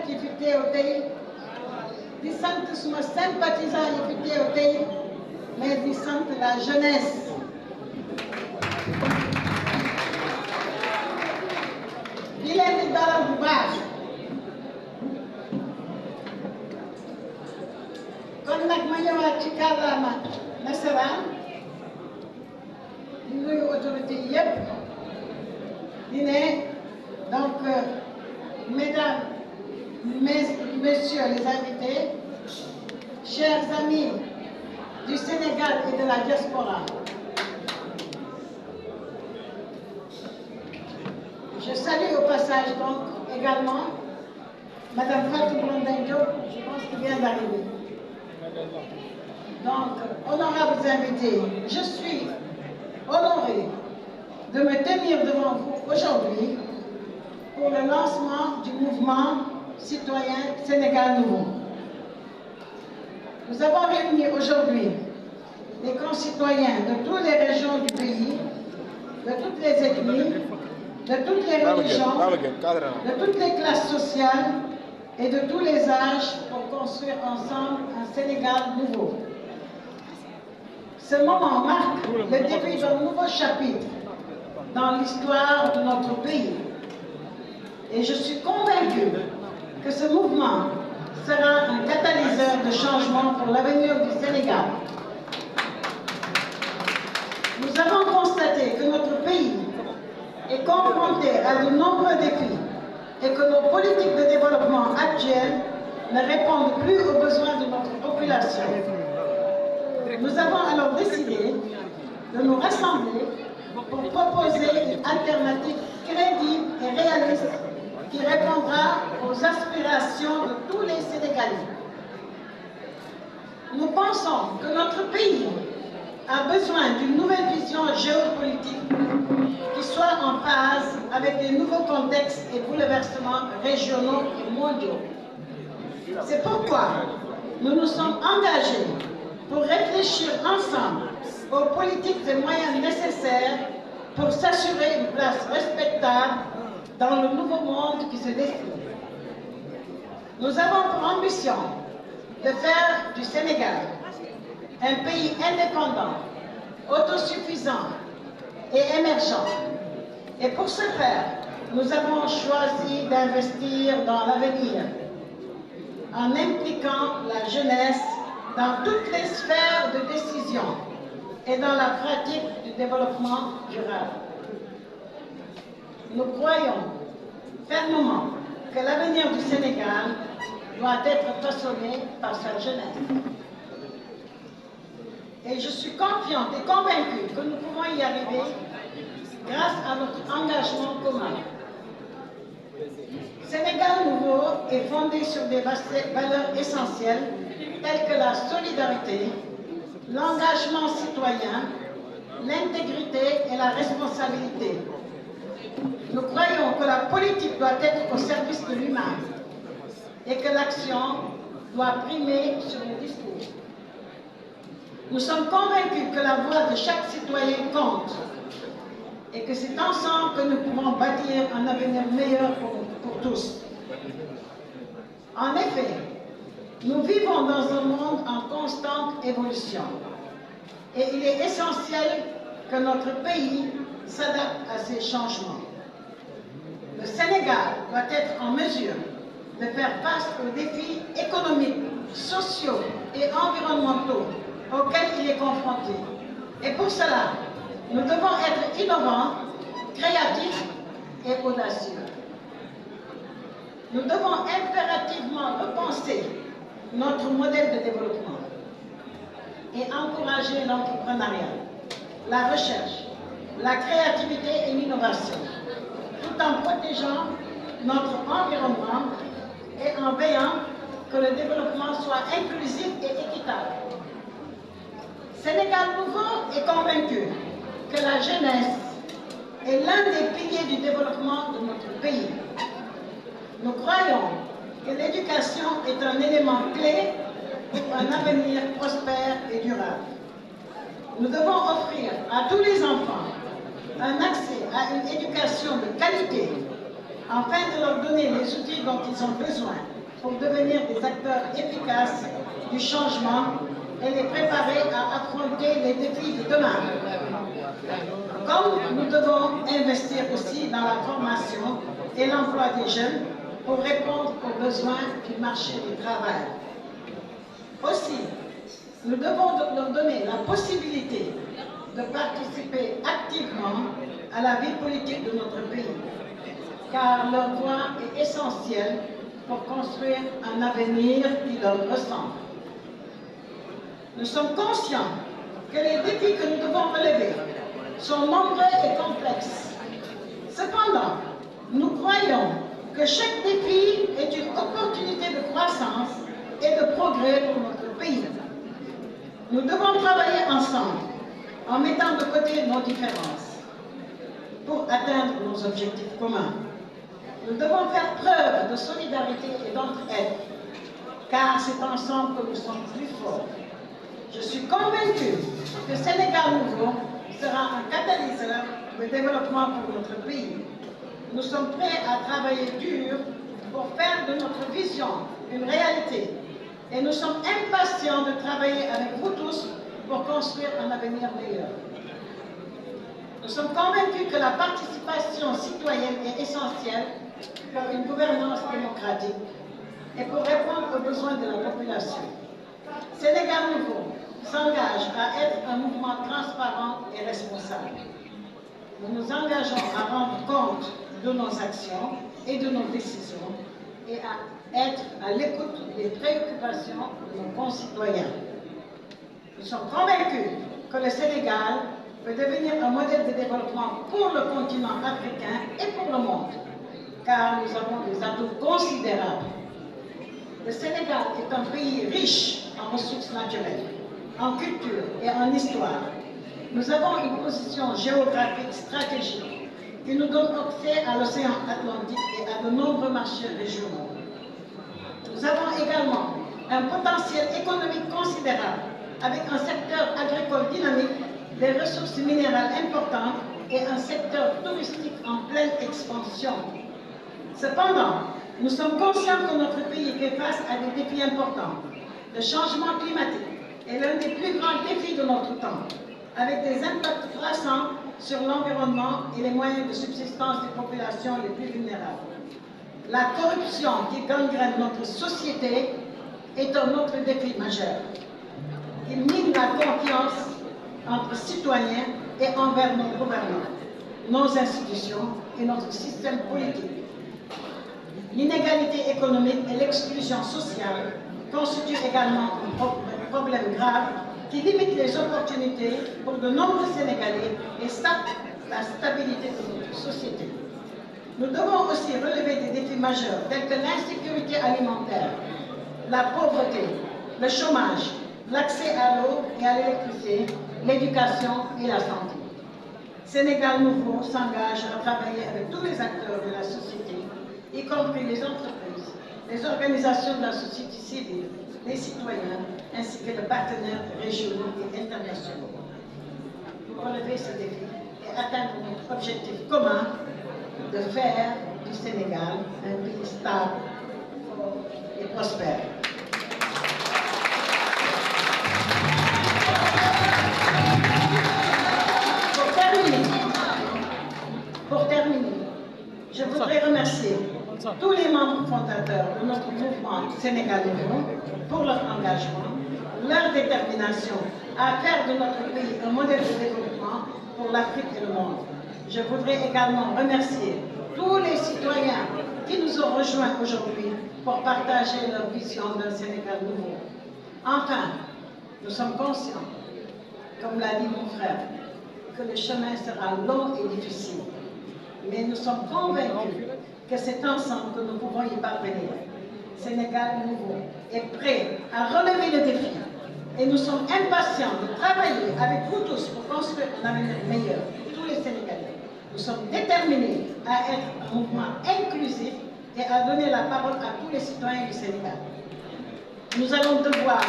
yi fi teew tey di sant suma sympathisants yi fi teew tey mais di sant la jeunesse di leen di dalal bu baax kon nag ma ñëwaat ci kàllaama nasaraan di nuyu autorité yi yëpp di ne donc mesdames, messieurs les invités, chers amis du Sénégal et de la diaspora, je salue au passage donc également Madame Fatou Blondin Diop, je pense qu'il vient d'arriver. Donc, honorables invités, je suis honorée de me tenir devant vous aujourd'hui pour le lancement du mouvement citoyen Sénégal Nouveau. Nous avons réuni aujourd'hui des concitoyens de toutes les régions du pays, de toutes les ethnies, de toutes les religions, de toutes les classes sociales et de tous les âges pour construire ensemble un Sénégal nouveau. Ce moment marque le début d'un nouveau chapitre dans l'histoire de notre pays. Et je suis convaincue que ce mouvement sera un catalyseur de changement pour l'avenir du Sénégal. Nous avons constaté que notre pays est confronté à de nombreux défis et que nos politiques de développement actuelles ne répondent plus aux besoins de notre population. Nous avons alors décidé de nous rassembler pour proposer une alternative crédible et réaliste qui répondra aux aspirations de tous les Sénégalais. Nous pensons que notre pays a besoin d'une nouvelle vision géopolitique qui soit en phase avec les nouveaux contextes et bouleversements régionaux et mondiaux. C'est pourquoi nous nous sommes engagés pour réfléchir ensemble aux politiques et moyens nécessaires pour s'assurer une place respectable dans le nouveau monde qui se dessine. Nous avons pour ambition de faire du Sénégal un pays indépendant, autosuffisant et émergent. Et pour ce faire, nous avons choisi d'investir dans l'avenir en impliquant la jeunesse dans toutes les sphères de décision et dans la pratique du développement durable. Nous croyons fermement que l'avenir du Sénégal doit être façonné par sa jeunesse. Et je suis confiante et convaincue que nous pouvons y arriver grâce à notre engagement commun. Sénégal Nouveau est fondé sur des valeurs essentielles telles que la solidarité, l'engagement citoyen, l'intégrité et la responsabilité. Nous croyons que la politique doit être au service de l'humain et que l'action doit primer sur le discours. Nous sommes convaincus que la voix de chaque citoyen compte et que c'est ensemble que nous pouvons bâtir un avenir meilleur pour tous. En effet, nous vivons dans un monde en constante évolution et il est essentiel que notre pays s'adapte à ces changements. Le Sénégal doit être en mesure de faire face aux défis économiques, sociaux et environnementaux auxquels il est confronté. Et pour cela, nous devons être innovants, créatifs et audacieux. Nous devons impérativement repenser notre modèle de développement et encourager l'entrepreneuriat, la recherche, la créativité et l'innovation, tout en protégeant notre environnement et en veillant que le développement soit inclusif et équitable. Sénégal Nouveau est convaincu que la jeunesse est l'un des piliers du développement de notre pays. Nous croyons que l'éducation est un élément clé pour un avenir prospère et durable. Nous devons offrir à tous les enfants un accès à une éducation de qualité afin de leur donner les outils dont ils ont besoin pour devenir des acteurs efficaces du changement et les préparer à affronter les défis de demain. Comme nous devons investir aussi dans la formation et l'emploi des jeunes pour répondre aux besoins du marché du travail. Aussi, nous devons leur donner la possibilité de participer activement à la vie politique de notre pays, car leur voix est essentielle pour construire un avenir qui leur ressemble. Nous sommes conscients que les défis que nous devons relever sont nombreux et complexes. Cependant, nous croyons que chaque défi est une opportunité de croissance et de progrès pour notre pays. Nous devons travailler ensemble en mettant de côté nos différences pour atteindre nos objectifs communs. Nous devons faire preuve de solidarité et d'entraide, car c'est ensemble que nous sommes plus forts. Je suis convaincue que Sénégal Nouveau sera un catalyseur de développement pour notre pays. Nous sommes prêts à travailler dur pour faire de notre vision une réalité. Et nous sommes impatients de travailler avec vous tous pour construire un avenir meilleur. Nous sommes convaincus que la participation citoyenne est essentielle pour une gouvernance démocratique et pour répondre aux besoins de la population. Sénégal Nouveau s'engage à être un mouvement transparent et responsable. Nous nous engageons à rendre compte de nos actions et de nos décisions et à être à l'écoute des préoccupations de nos concitoyens. Nous sommes convaincus que le Sénégal peut devenir un modèle de développement pour le continent africain et pour le monde, car nous avons des atouts considérables. Le Sénégal est un pays riche en ressources naturelles, en culture et en histoire. Nous avons une position géographique stratégique qui nous donne accès à l'océan Atlantique et à de nombreux marchés régionaux. Nous avons également un potentiel économique considérable avec un secteur agricole dynamique, des ressources minérales importantes et un secteur touristique en pleine expansion. Cependant, nous sommes conscients que notre pays fait face à des défis importants. Le changement climatique est l'un des plus grands défis de notre temps, avec des impacts croissants sur l'environnement et les moyens de subsistance des populations les plus vulnérables. La corruption qui gangrène notre société est un autre défi majeur. Il mine la confiance entre citoyens et envers nos gouvernants, nos institutions et notre système politique. L'inégalité économique et l'exclusion sociale constituent également un problème grave qui limite les opportunités pour de nombreux Sénégalais et sape la stabilité de notre société. Nous devons aussi relever des défis majeurs tels que l'insécurité alimentaire, la pauvreté, le chômage, l'accès à l'eau et à l'électricité, l'éducation et la santé. Sénégal Nouveau s'engage à travailler avec tous les acteurs de la société, y compris les entreprises, les organisations de la société civile, les citoyens, ainsi que les partenaires régionaux et internationaux, pour relever ce défi et atteindre notre objectif commun de faire du Sénégal un pays stable, fort et prospère. Pour terminer, je voudrais remercier tous les membres fondateurs de notre mouvement Sénégal Nouveau pour leur engagement, leur détermination à faire de notre pays un modèle de développement pour l'Afrique et le monde. Je voudrais également remercier tous les citoyens qui nous ont rejoints aujourd'hui pour partager leur vision d'un Sénégal nouveau. Enfin, nous sommes conscients, comme l'a dit mon frère, que le chemin sera long et difficile. Mais nous sommes convaincus que c'est ensemble que nous pouvons y parvenir. Sénégal Nouveau est prêt à relever le défi et nous sommes impatients de travailler avec vous tous pour construire un avenir meilleur pour tous les Sénégalais. Nous sommes déterminés à être un mouvement inclusif et à donner la parole à tous les citoyens du Sénégal. Nous allons devoir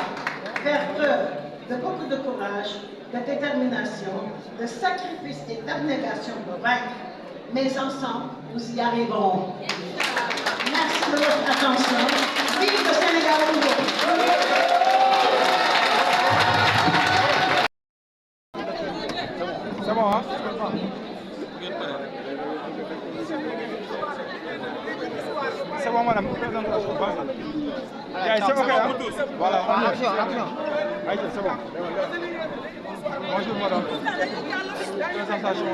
faire preuve de beaucoup de courage, de détermination, de sacrifice et d'abnégation pour vaincre. Mais ensemble, nous y arriverons. Merci de votre attention. Vive le Sénégal nouveau. C'est bon, hein? C'est bon, madame, présentation. C'est ok, hein? Voilà, action. Allez, c'est bon. Bonjour, madame. Présentation.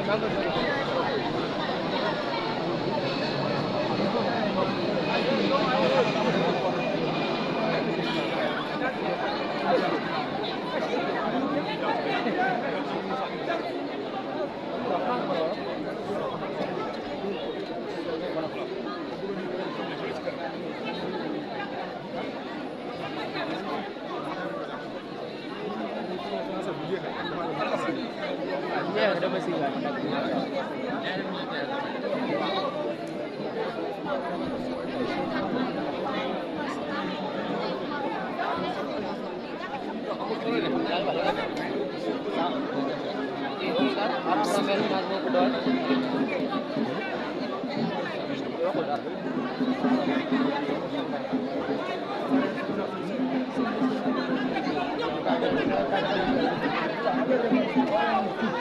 Thank you.